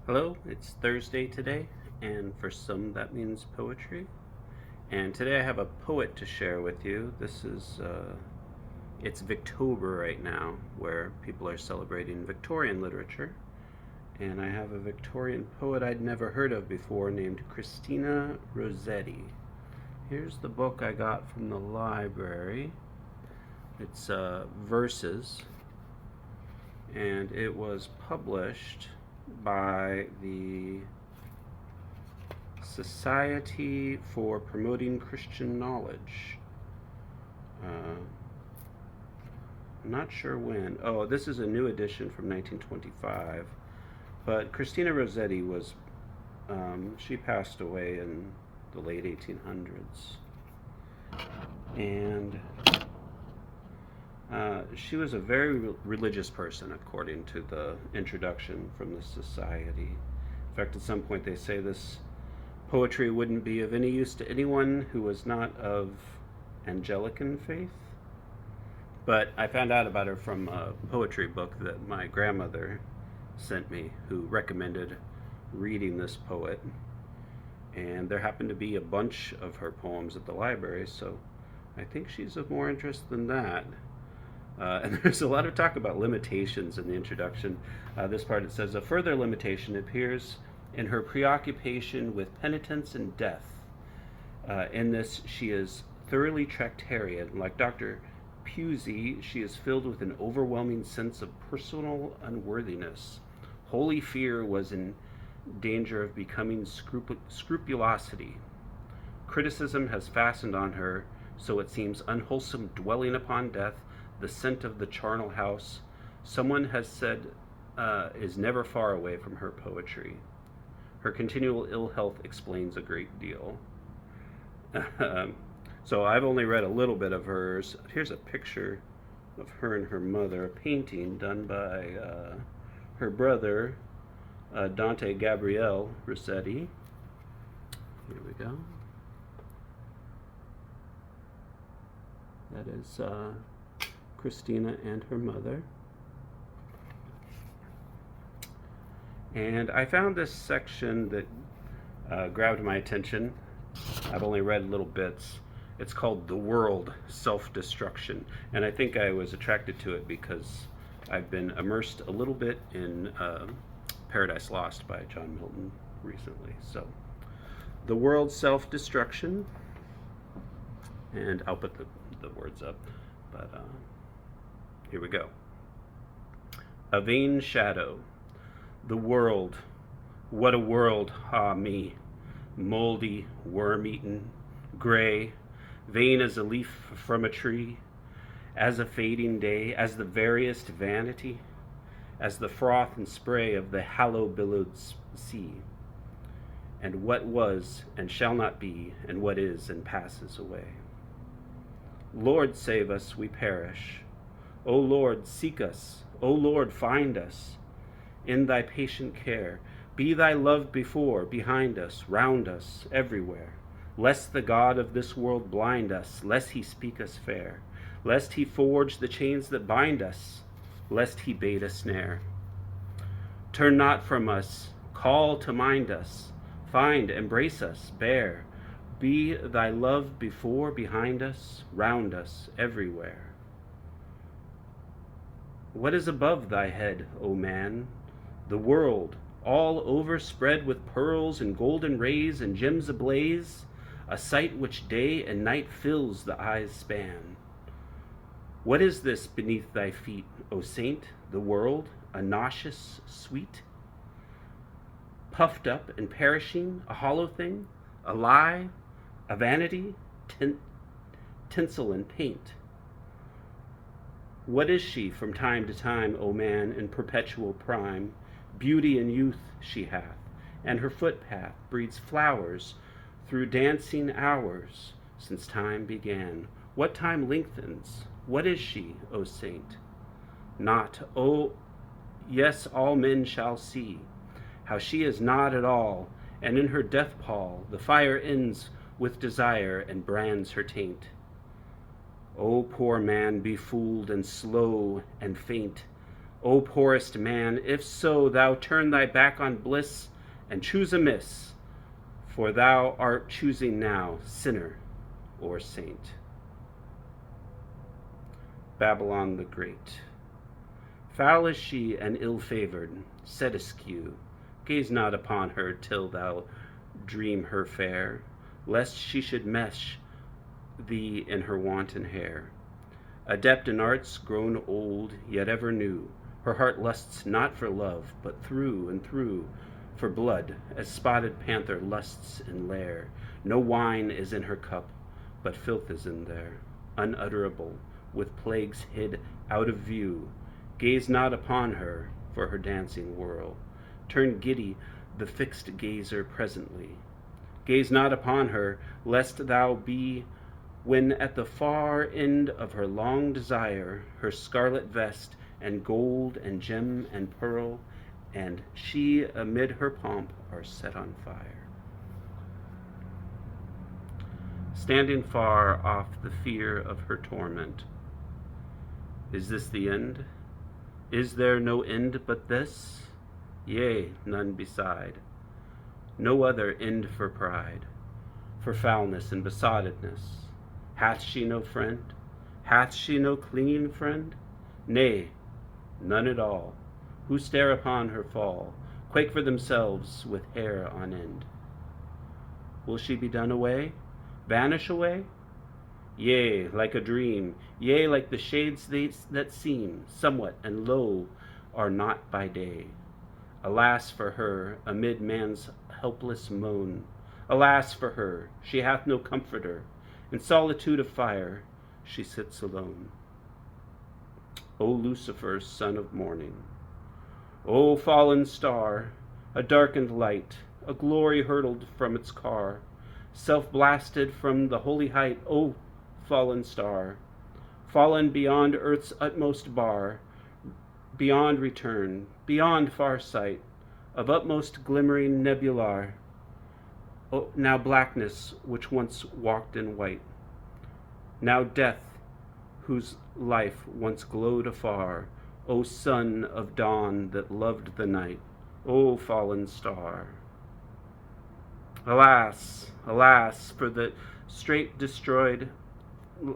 Hello, it's Thursday today, and for some that means poetry. And today I have a poet to share with you. It's Victober right now, where people are celebrating Victorian literature. And I have a Victorian poet I'd never heard of before named Christina Rossetti. Here's the book I got from the library. It's Verses, and it was published by the Society for Promoting Christian Knowledge. I'm not sure when. Oh, this is a new edition from 1925. But Christina Rossetti she passed away in the late 1800s. And she was a very religious person, according to the introduction from the society. In fact, at some point they say this poetry wouldn't be of any use to anyone who was not of Anglican faith. But I found out about her from a poetry book that my grandmother sent me, who recommended reading this poet. And there happened to be a bunch of her poems at the library, so I think she's of more interest than that. And there's a lot of talk about limitations in the introduction. This part, it says, a further limitation appears in her preoccupation with penitence and death. In this, she is thoroughly tractarian. Like Dr. Pusey, she is filled with an overwhelming sense of personal unworthiness. Holy fear was in danger of becoming scrupulosity. Criticism has fastened on her, so it seems unwholesome dwelling upon death, the scent of the charnel house, someone has said, is never far away from her poetry. Her continual ill health explains a great deal. So I've only read a little bit of hers. Here's a picture of her and her mother, a painting done by her brother, Dante Gabriel Rossetti. Here we go. That is Christina and her mother. And I found this section that grabbed my attention. I've only read little bits. It's called The World, Self-Destruction. And I think I was attracted to it because I've been immersed a little bit in Paradise Lost by John Milton recently. So, The World, Self-Destruction. And I'll put the words up. But here we go. A vain shadow. The world. What a world, ah me. Moldy, worm-eaten, gray, vain as a leaf from a tree, as a fading day, as the veriest vanity, as the froth and spray of the hallow-billowed sea. And what was and shall not be, and what is and passes away. Lord, save us, we perish. O Lord, seek us. O Lord, find us. In thy patient care, be thy love before, behind us, round us, everywhere. Lest the God of this world blind us, lest he speak us fair, lest he forge the chains that bind us, lest he bait a snare. Turn not from us, call to mind us, find, embrace us, bear. Be thy love before, behind us, round us, everywhere. What is above thy head, O man? The world, all overspread with pearls and golden rays and gems ablaze, a sight which day and night fills the eye's span. What is this beneath thy feet, O saint, the world, a nauseous sweet? Puffed up and perishing, a hollow thing, a lie, a vanity, tinsel and paint. What is she from time to time, O man, in perpetual prime? Beauty and youth she hath, and her footpath breeds flowers through dancing hours since time began. What time lengthens? What is she, O saint? Not, oh, yes, all men shall see how she is not at all, and in her death pall the fire ends with desire and brands her taint. O poor man, befooled and slow and faint, O poorest man, if so thou turn thy back on bliss and choose amiss, for thou art choosing now sinner or saint. Babylon the Great. Foul is she and ill-favored, set askew. Gaze not upon her till thou dream her fair, lest she should mesh thee in her wanton hair. Adept in arts, grown old, yet ever new, her heart lusts not for love, but through and through for blood, as spotted panther lusts in lair. No wine is in her cup, but filth is in there, unutterable, with plagues hid out of view. Gaze not upon her, for her dancing whirl. Turn giddy the fixed gazer presently. Gaze not upon her, lest thou be, when at the far end of her long desire, her scarlet vest and gold and gem and pearl, and she amid her pomp are set on fire. Standing far off the fear of her torment. Is this the end? Is there no end but this? Yea, none beside. No other end for pride, for foulness and besottedness. Hath she no friend? Hath she no clinging friend? Nay, none at all, who stare upon her fall, quake for themselves with hair on end. Will she be done away? Vanish away? Yea, like a dream, yea, like the shades that seem somewhat and lo are not by day. Alas for her, amid man's helpless moan. Alas for her, she hath no comforter. In solitude of fire, she sits alone. O Lucifer, son of morning, O fallen star, a darkened light, a glory hurtled from its car, self-blasted from the holy height, O fallen star, fallen beyond earth's utmost bar, beyond return, beyond far sight, of utmost glimmering nebular, now blackness which once walked in white, now death whose life once glowed afar, O son of dawn that loved the night, O fallen star. Alas, alas, for the straight destroyed,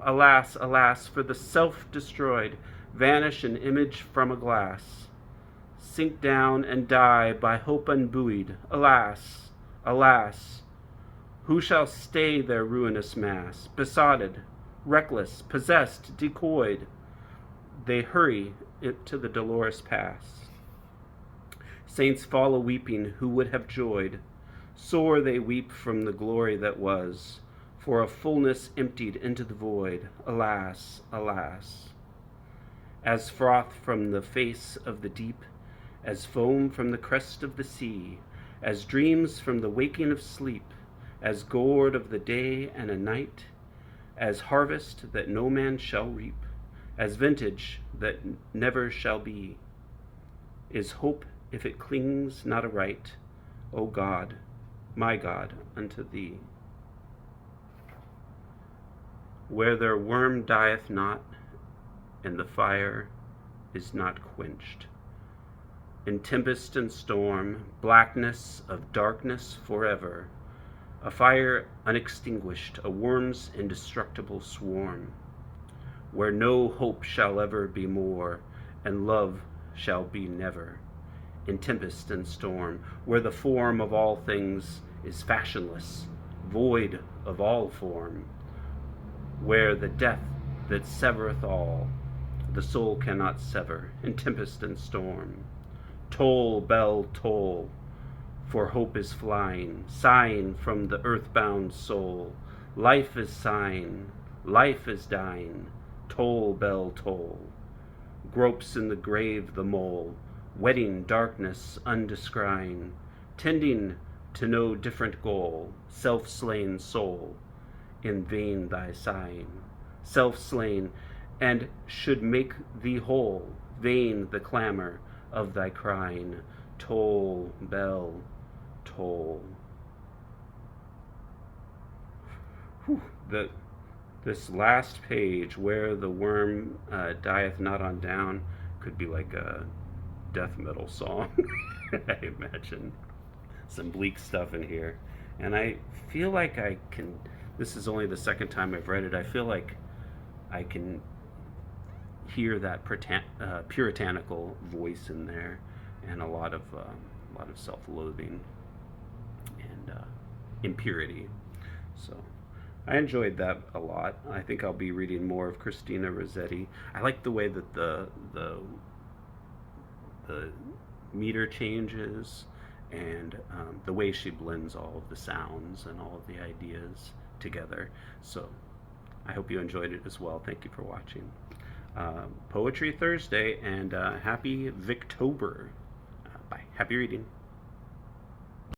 alas, alas, for the self-destroyed, vanish an image from a glass, sink down and die by hope unbuoyed. Alas, alas, who shall stay their ruinous mass? Besotted, reckless, possessed, decoyed, they hurry it to the dolorous pass. Saints fall a-weeping who would have joyed. Sore they weep from the glory that was, for a fullness emptied into the void. Alas, alas. As froth from the face of the deep, as foam from the crest of the sea, as dreams from the waking of sleep, as gourd of the day and a night, as harvest that no man shall reap, as vintage that never shall be, is hope if it clings not aright, O God, my God, unto thee. Where their worm dieth not, and the fire is not quenched, in tempest and storm, blackness of darkness forever, a fire unextinguished, a worm's indestructible swarm, where no hope shall ever be more, and love shall be never, in tempest and storm, where the form of all things is fashionless, void of all form, where the death that severeth all, the soul cannot sever, in tempest and storm. Toll, bell, toll, for hope is flying, sighing from the earthbound soul. Life is sighing, life is dying, toll, bell, toll. Gropes in the grave the mole, wedding darkness undescrying, tending to no different goal, self-slain soul, in vain thy sighing, self-slain, and should make thee whole, vain the clamor of thy crying, toll, bell, toll. This last page, where the worm dieth not on down, Could be like a death metal song, I imagine. Some bleak stuff in here. And I feel like I can, this is only the second time I've read it, I feel like I can hear that puritanical voice in there, and a lot of self-loathing and impurity. So I enjoyed that a lot. I think I'll be reading more of Christina Rossetti. I like the way that the meter changes, and the way she blends all of the sounds and all of the ideas together. So I hope you enjoyed it as well. Thank you for watching. Poetry Thursday, and happy Victober. Bye. Happy reading.